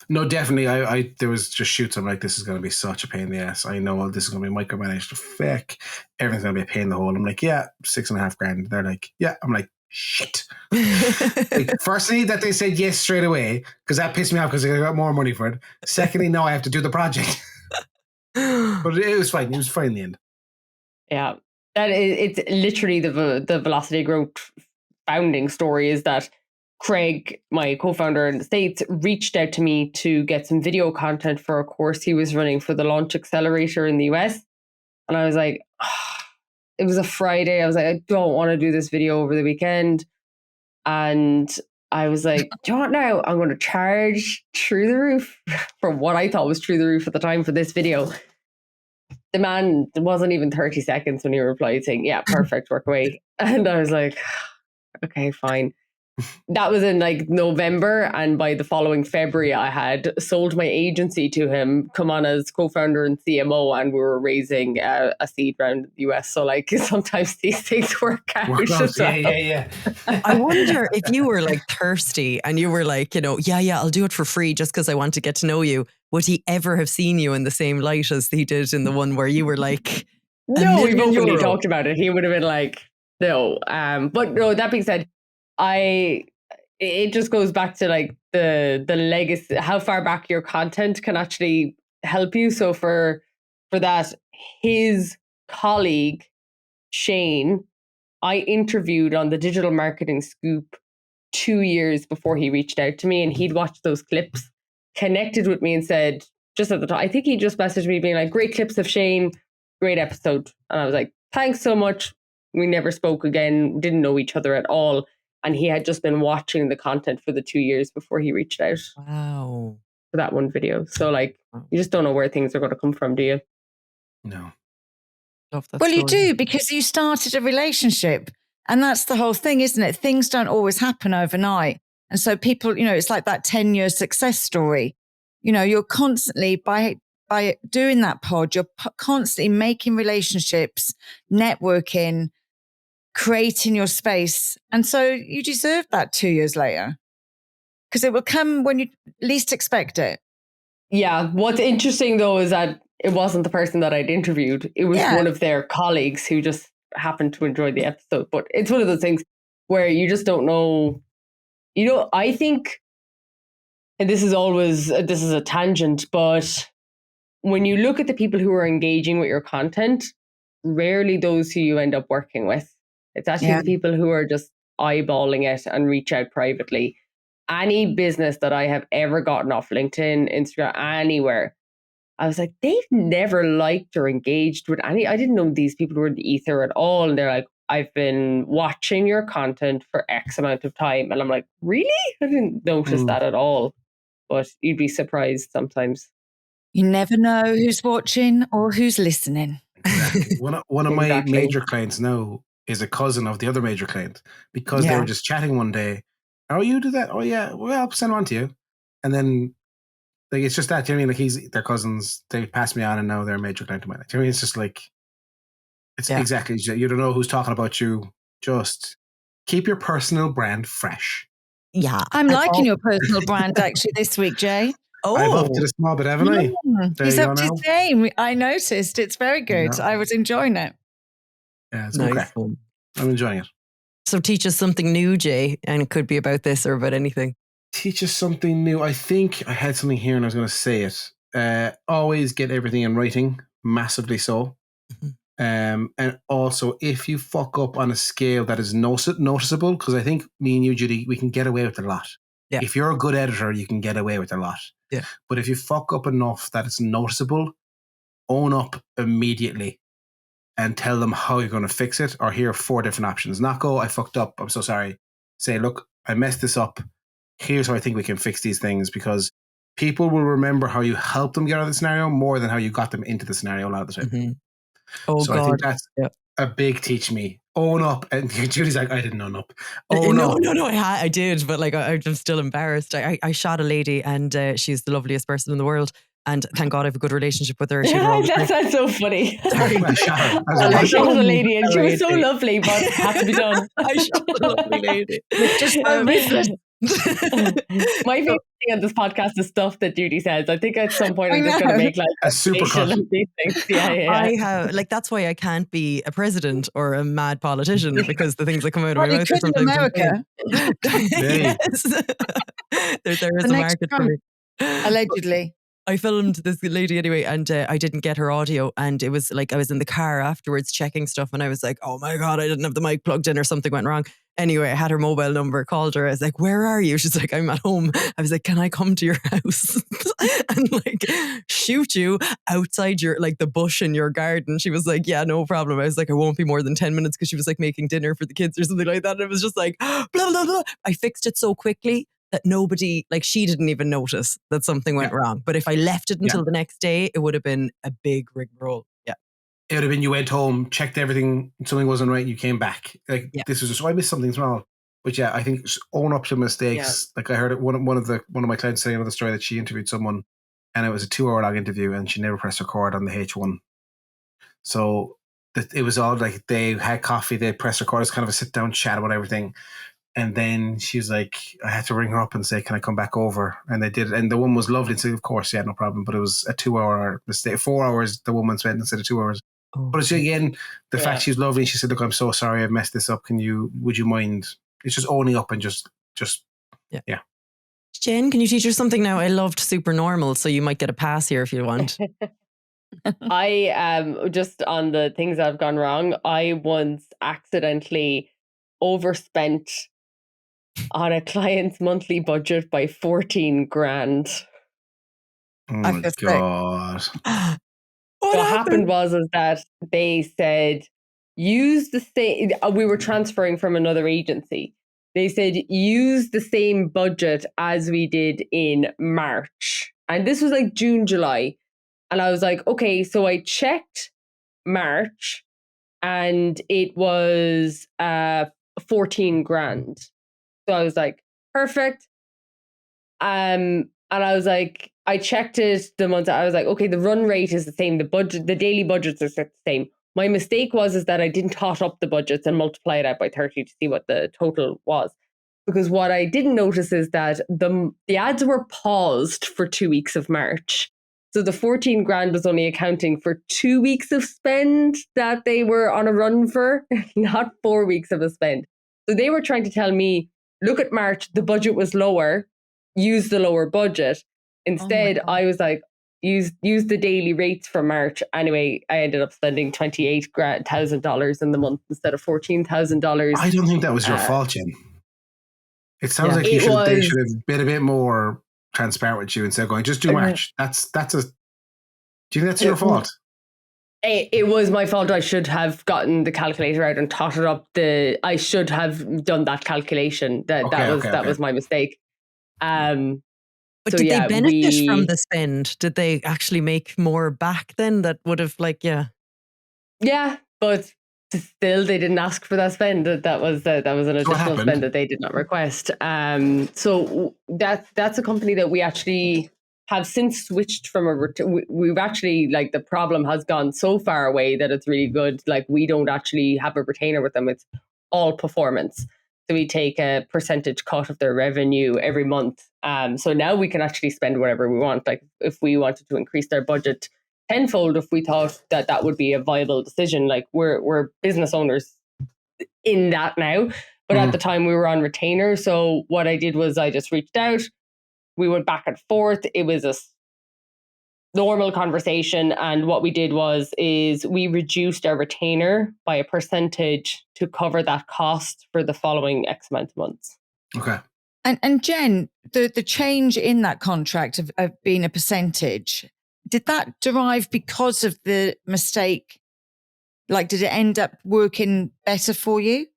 No, definitely. I there was just shoots. I'm like, this is going to be such a pain in the ass. I know this is going to be micromanaged to feck. Everything's going to be a pain in the hole. I'm like, yeah, $6,500. They're like, yeah. I'm like, shit. Like, firstly, that they said yes straight away, because that pissed me off because I got more money for it. Secondly, now I have to do the project. But it was fine. It was fine in the end. Yeah, it's literally the Velocity Growth founding story is that Craig, my co-founder in the States, reached out to me to get some video content for a course he was running for the Launch Accelerator in the US. And I was like, it was a Friday. I was like, I don't want to do this video over the weekend. And I was like, do you know what now? I'm going to charge through the roof for what I thought was through the roof at the time for this video. The man, it wasn't even 30 seconds when he replied saying, yeah, perfect, work away. And I was like, okay, fine. That was in like November, and by the following February I had sold my agency to him, come on as co-founder and CMO, and we were raising a seed round in the US. So like sometimes these things work out. Yeah. I wonder if you were like thirsty and you were like, yeah, I'll do it for free just because I want to get to know you. Would he ever have seen you in the same light as he did in the one where you were like, no, we've openly talked about it. He would have been like, no. But no, that being said, it just goes back to like the legacy, how far back your content can actually help you. So for that, his colleague Shane, I interviewed on the Digital Marketing Scoop 2 years before he reached out to me, and he'd watched those clips, connected with me, and said just at the time, I think he just messaged me being like, great clips of Shane, great episode. And I was like, thanks so much. We never spoke again, didn't know each other at all. And he had just been watching the content for the 2 years before he reached out. Wow. For that one video. So like, you just don't know where things are going to come from, do you? No. Love that Well, story. you do, because you started a relationship. And that's the whole thing, isn't it? Things don't always happen overnight. And so people, it's like that 10-year success story. You're constantly, by doing that pod, you're constantly making relationships, networking, creating your space. And so you deserve that 2 years later, because it will come when you least expect it. Yeah. What's interesting though is that it wasn't the person that I'd interviewed. It was one of their colleagues who just happened to enjoy the episode. But it's one of those things where you just don't know. I think, and this is a tangent, but when you look at the people who are engaging with your content, rarely those who you end up working with. It's actually the people who are just eyeballing it and reach out privately. Any business that I have ever gotten off LinkedIn, Instagram, anywhere, I was like, they've never liked or engaged with any. I didn't know these people were in the ether at all. And they're like, I've been watching your content for X amount of time. And I'm like, really? I didn't notice that at all. But you'd be surprised sometimes. You never know who's watching or who's listening. Exactly. One of my major clients now is a cousin of the other major client, because they were just chatting one day. Oh, you do that? Oh, yeah. Well, I'll send one to you. And then like, it's just that, you know what I mean? Like, they're cousins. They passed me on and now they're a major client of mine. You know what I mean? It's just like, it's exactly, you don't know who's talking about you. Just keep your personal brand fresh. Yeah. I'm liking your personal brand actually this week, Jay. Oh, I've upped it a small bit, haven't I? He's upped his game. I noticed. It's very good. I was enjoying it. Yeah, it's nice. I'm enjoying it. So teach us something new, Jay, and it could be about this or about anything. Teach us something new. I think I had something here and I was going to say it. Always get everything in writing, massively so. And also, if you fuck up on a scale that is noticeable, because I think me and you, Judie, we can get away with a lot. Yeah. If you're a good editor, you can get away with a lot. Yeah. But if you fuck up enough that it's noticeable, own up immediately and tell them how you're going to fix it, or here are 4 different options. Not go, I fucked up, I'm so sorry. Say, look, I messed this up. Here's how I think we can fix these things, because people will remember how you helped them get out of the scenario more than how you got them into the scenario a lot of the time. Mm-hmm. Oh, so God. I think that's a big teach me. Own up. And Julie's like, I didn't own up. Own up. No, I did, but like I'm still embarrassed. I shot a lady and she's the loveliest person in the world. And thank God I have a good relationship with her. That sounds so funny. Sorry. I shot her. I shot a lady and she was so lovely, but it had to be done. I shot a lovely lady. Just so business. My favorite thing on this podcast is stuff that Judie says. I think at some point I I'm just going to know. make like A super compilation of these things. Yeah. I have, like, that's why I can't be a president or a mad politician, because the things that come out of Well, my you mouth are could in sometimes America. Hey. yes. there is The a next market for Trump, me. allegedly. I filmed this lady anyway, and I didn't get her audio, and it was like I was in the car afterwards checking stuff, and I was like, oh my God, I didn't have the mic plugged in or something went wrong. Anyway, I had her mobile number, called her. I was like, where are you? She's like, I'm at home. I was like, can I come to your house and like shoot you outside your, like the bush in your garden? She was like, yeah, no problem. I was like, I won't be more than 10 minutes, because she was like making dinner for the kids or something like that. And it was just like, blah, blah, blah. I fixed it so quickly that nobody, like she didn't even notice that something went wrong. But if I left it until the next day, it would have been a big rigmarole. Yeah. It would have been you went home, checked everything, something wasn't right, and you came back. Like this was just, I missed something small. But yeah, I think just own up to mistakes. Like I heard it, one of my clients say another story that she interviewed someone, and it was a 2-hour long interview, and she never pressed record on the H1. So it was all like they had coffee, they pressed record, it's kind of a sit down chat about everything. And then she was like, I had to ring her up and say, can I come back over? And they did. And the woman was lovely. So of course, yeah, no problem. But it was a 2-hour mistake. 4 hours the woman spent instead of 2 hours. Oh. But it's again, the fact she's lovely. She said, look, I'm so sorry I've messed this up. Would you mind? It's just owning up and just. Yeah. Jen, can you teach her something now? I loved Super Normal, so you might get a pass here if you want. I just on the things that have gone wrong, I once accidentally overspent on a client's monthly budget by 14 grand. Oh my God. What happened was that they said, use the same, we were transferring from another agency. They said, use the same budget as we did in March. And this was like June, July. And I was like, okay, so I checked March and it was 14 grand. So I was like, perfect. And I was like, I checked it the month. I was like, okay, the run rate is the same. The budget, the daily budgets are the same. My mistake was that I didn't tot up the budgets and multiply it out by 30 to see what the total was. Because what I didn't notice is that the ads were paused for 2 weeks of March. So the 14 grand was only accounting for 2 weeks of spend that they were on a run for, not 4 weeks of a spend. So they were trying to tell me, look at March, the budget was lower, use the lower budget. Instead, I was like, use the daily rates for March. Anyway, I ended up spending $28,000 in the month instead of $14,000. I don't think that was your fault, Jen. It sounds like they should have been a bit more transparent with you instead of going, just do March. Do you think that's your fault? It was my fault. I should have gotten the calculator out and totted up I should have done that calculation. That was my mistake. But did they benefit from the spend? Did they actually make more back then? That would have Yeah, but still they didn't ask for that spend. That was an additional spend that they did not request. So that's a company that we actually have since switched from we've actually, like, the problem has gone so far away that it's really good. Like, we don't actually have a retainer with them. It's all performance. So we take a percentage cut of their revenue every month. So now we can actually spend whatever we want. Like, if we wanted to increase their budget tenfold, if we thought that would be a viable decision, like, we're business owners in that now. But at the time we were on retainer. So what I did was I just reached out. We went back and forth. It was a normal conversation. And what we did is we reduced our retainer by a percentage to cover that cost for the following X amount of months. Okay. And Jen, the change in that contract of being a percentage, did that derive because of the mistake? Like, did it end up working better for you?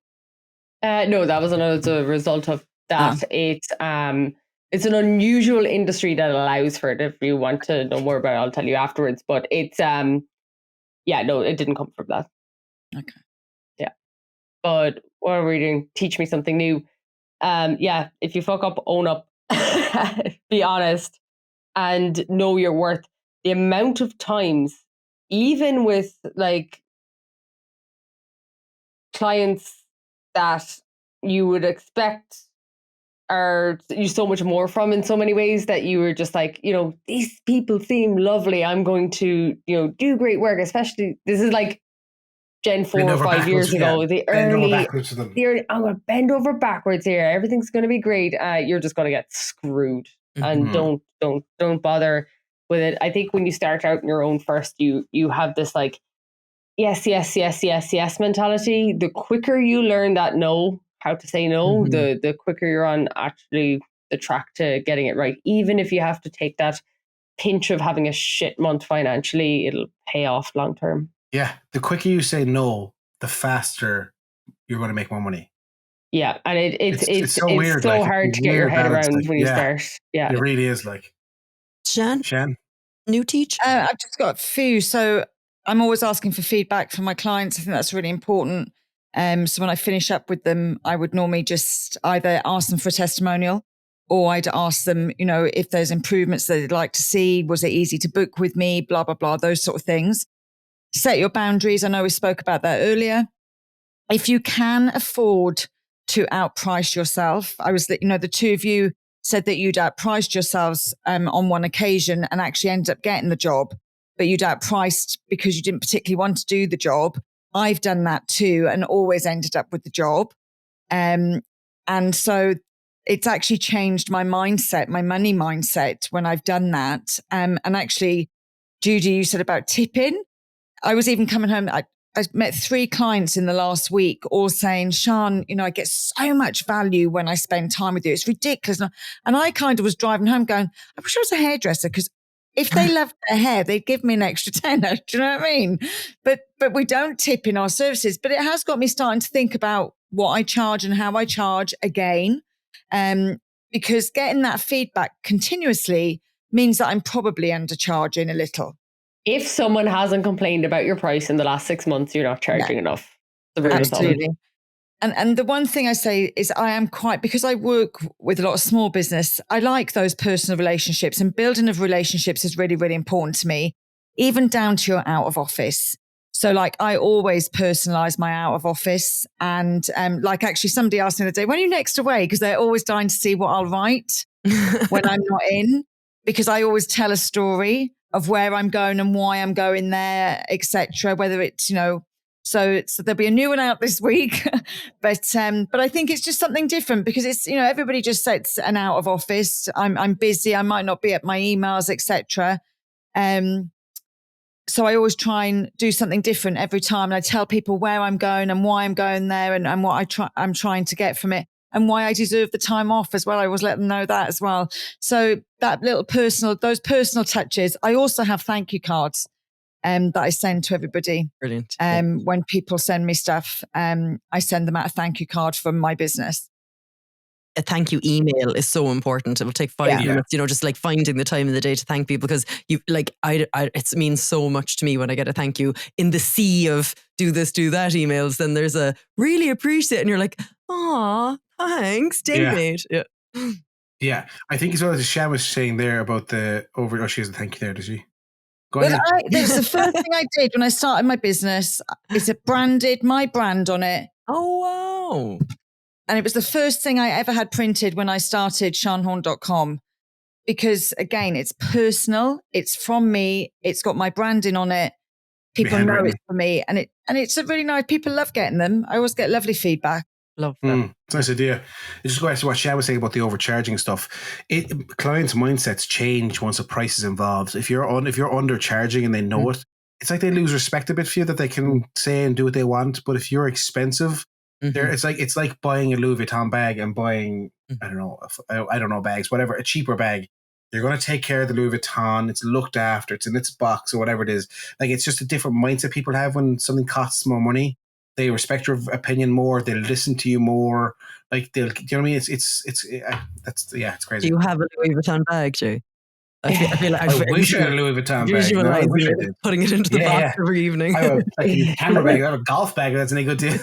No, that was as a result of that. It's an unusual industry that allows for it. If you want to know more about it, I'll tell you afterwards. But it's no, it didn't come from that. Okay. Yeah. But what are we doing? Teach me something new. If you fuck up, own up. Be honest and know your worth. The amount of times, even with like clients that you would expect are you so much more from in so many ways that you were just like, these people seem lovely. I'm going to, do great work. Especially this is like Gen 4 or 5 years ago. The early, I'm going to bend over backwards here. Everything's going to be great. You're just going to get screwed, and don't bother with it. I think when you start out in your own first, you have this like yes mentality. The quicker you learn that how to say no, the quicker you're on actually the track to getting it right. Even if you have to take that pinch of having a shit month financially, it'll pay off long term. Yeah, the quicker you say no, the faster you're going to make more money. Yeah, and it's so weird. So hard to get your head around when you start. Yeah, it really is. Like Shan, new teach. I've just got a few. So I'm always asking for feedback from my clients. I think that's really important. So when I finish up with them, I would normally just either ask them for a testimonial, or I'd ask them, if there's improvements that they'd like to see. Was it easy to book with me? Blah, blah, blah, those sort of things. Set your boundaries. I know we spoke about that earlier. If you can afford to outprice yourself, the two of you said that you'd outpriced yourselves on one occasion and actually ended up getting the job, but you'd outpriced because you didn't particularly want to do the job. I've done that too and always ended up with the job. And so it's actually changed my mindset, my money mindset when I've done that. And actually, Judie, you said about tipping. I was even coming home. I met 3 clients in the last week all saying, Sean, I get so much value when I spend time with you. It's ridiculous. And I kind of was driving home going, I wish I was a hairdresser, because if they loved their hair, they'd give me an extra tenner. Do you know what I mean? But we don't tip in our services. But it has got me starting to think about what I charge and how I charge again. Because getting that feedback continuously means that I'm probably undercharging a little. If someone hasn't complained about your price in the last 6 months, you're not charging enough. Absolutely. And the one thing I say is because I work with a lot of small business, I like those personal relationships, and building of relationships is really, really important to me, even down to your out of office. So like I always personalize my out of office, and like actually somebody asked me the other day, when are you next away? Because they're always dying to see what I'll write when I'm not in, because I always tell a story of where I'm going and why I'm going there, etc. Whether it's, so there'll be a new one out this week, but I think it's just something different, because it's, everybody just sets an out of office. I'm busy. I might not be at my emails, etc. So I always try and do something different every time. And I tell people where I'm going and why I'm going there, and what I'm trying to get from it, and why I deserve the time off as well. I always let them know that as well. So that those personal touches. I also have thank you cards that I send to everybody. Brilliant. When people send me stuff, I send them out a thank you card from my business. A thank you email is so important. It will take 5 minutes, just like finding the time in the day to thank people, because it means so much to me when I get a thank you in the sea of do this, do that emails. Then there's a really appreciate, and you're like, aw, thanks, David. Yeah. I think as well as Shan was saying there about she has a thank you there, does she? Go Well, ahead. It's the first thing I did when I started my business. It's my brand on it. Oh, wow. And it was the first thing I ever had printed when I started SeanHorn.com, because again, it's personal. It's from me. It's got my branding on it. People know it's for me, and it's a really nice. People love getting them. I always get lovely feedback. Love that. It's a nice idea. Just go back to what Shan was saying about the overcharging stuff. Clients' mindsets change once a price is involved. If you're undercharging and they know it, it's like they lose respect a bit for you, that they can say and do what they want. But if you're expensive, it's like buying a Louis Vuitton bag and buying I don't know bags, whatever, a cheaper bag. You're going to take care of the Louis Vuitton. It's looked after. It's in its box or whatever it is. Like, it's just a different mindset people have when something costs more money. They respect your opinion more. They'll listen to you more. Like, do you know what I mean? It's crazy. Do you have a Louis Vuitton bag, Joe? I feel like I wish I had a Louis Vuitton bag. No, I wish I did. Putting it into the box every evening. I have a camera bag. I have a golf bag. That's any good too.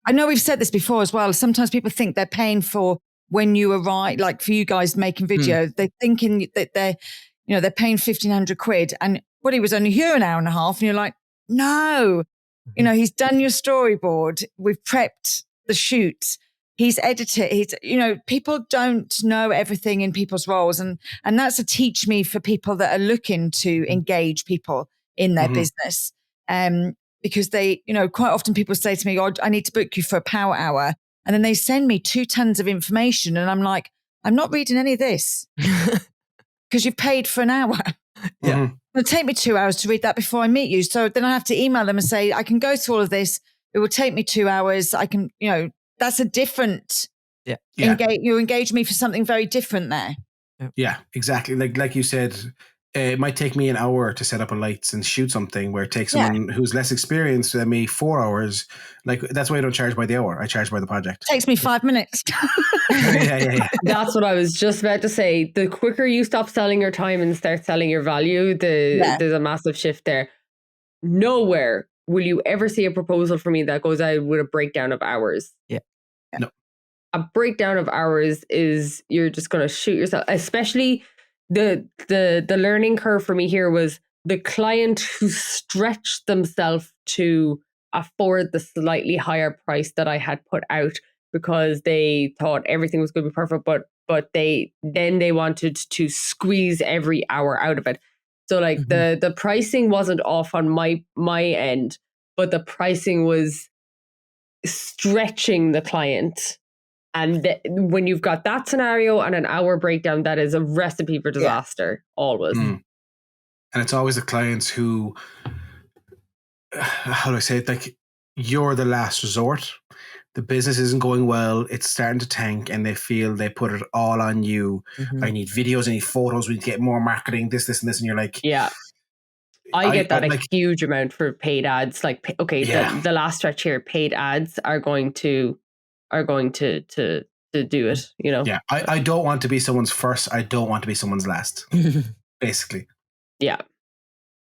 I know we've said this before as well. Sometimes people think they're paying for when you arrive, like for you guys making video, they're thinking that they're paying 1,500 quid, and he was only here an hour and a half, and you're like, no, he's done your storyboard. We've prepped the shoot. he's edited. People don't know everything in people's roles. And that's a teach me for people that are looking to engage people in their business. Because they, quite often people say to me, oh, I need to book you for a power hour. And then they send me 2 tons of information. And I'm like, I'm not reading any of this because you've paid for an hour. Yeah. It'll take me 2 hours to read that before I meet you. So then I have to email them and say, I can go through all of this. It will take me 2 hours. I can, that's a different, you engage me for something very different there. Yeah, exactly. Like you said, it might take me an hour to set up a lights and shoot something, where it takes someone who's less experienced than me 4 hours. Like, that's why I don't charge by the hour. I charge by the project. It takes me 5 minutes. Yeah. That's what I was just about to say. The quicker you stop selling your time and start selling your value, there's a massive shift there. Nowhere will you ever see a proposal for me that goes out with a breakdown of hours. Yeah. No. A breakdown of hours is, you're just going to shoot yourself. Especially the learning curve for me here was the client who stretched themselves to afford the slightly higher price that I had put out, because they thought everything was going to be perfect, but they wanted to squeeze every hour out of it. So like the pricing wasn't off on my end, but the pricing was stretching the client. And when you've got that scenario and an hour breakdown, that is a recipe for disaster, always. And it's always the clients who, how do I say it? Like, you're the last resort. The business isn't going well. It's starting to tank, and they feel they put it all on you. I need videos, I need photos. We need to get more marketing, this, and this. And you're like, yeah. I get that a huge amount for paid ads. Like, okay, the last stretch here, paid ads are going to do it, Yeah, I don't want to be someone's first. I don't want to be someone's last, basically. Yeah.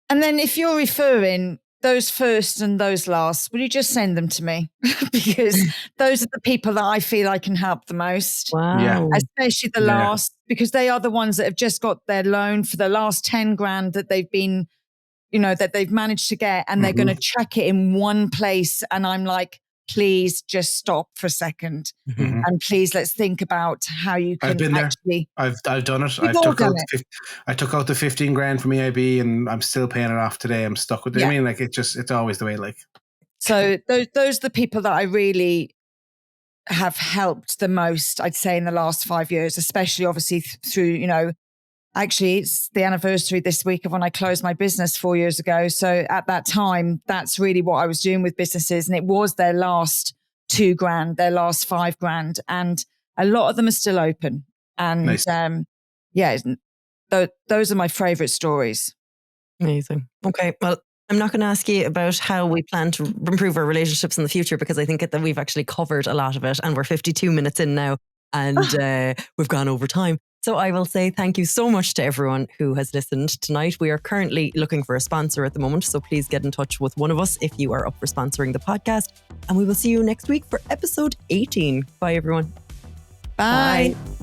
And then if you're referring those first and those last, will you just send them to me? Because those are the people that I feel I can help the most. Wow. Yeah. Especially the last, because they are the ones that have just got their loan for the last 10 grand that they've been, that they've managed to get, and they're going to check it in one place. And I'm like, please just stop for a second. And please, let's think about how you can. I've been there. I've done it. I took out the 15 grand from EIB, and I'm still paying it off today. I'm stuck with it. I mean, like, it's always the way, like. So those are the people that I really have helped the most, I'd say, in the last 5 years, especially obviously through, actually, it's the anniversary this week of when I closed my business 4 years ago. So at that time, that's really what I was doing with businesses. And it was their last 2 grand, their last 5 grand. And a lot of them are still open. And nice. Those are my favorite stories. Amazing. Okay. Well, I'm not going to ask you about how we plan to improve our relationships in the future, because I think that we've actually covered a lot of it, and we're 52 minutes in now, and we've gone over time. So I will say thank you so much to everyone who has listened tonight. We are currently looking for a sponsor at the moment, so please get in touch with one of us if you are up for sponsoring the podcast. And we will see you next week for episode 18. Bye, everyone. Bye. Bye.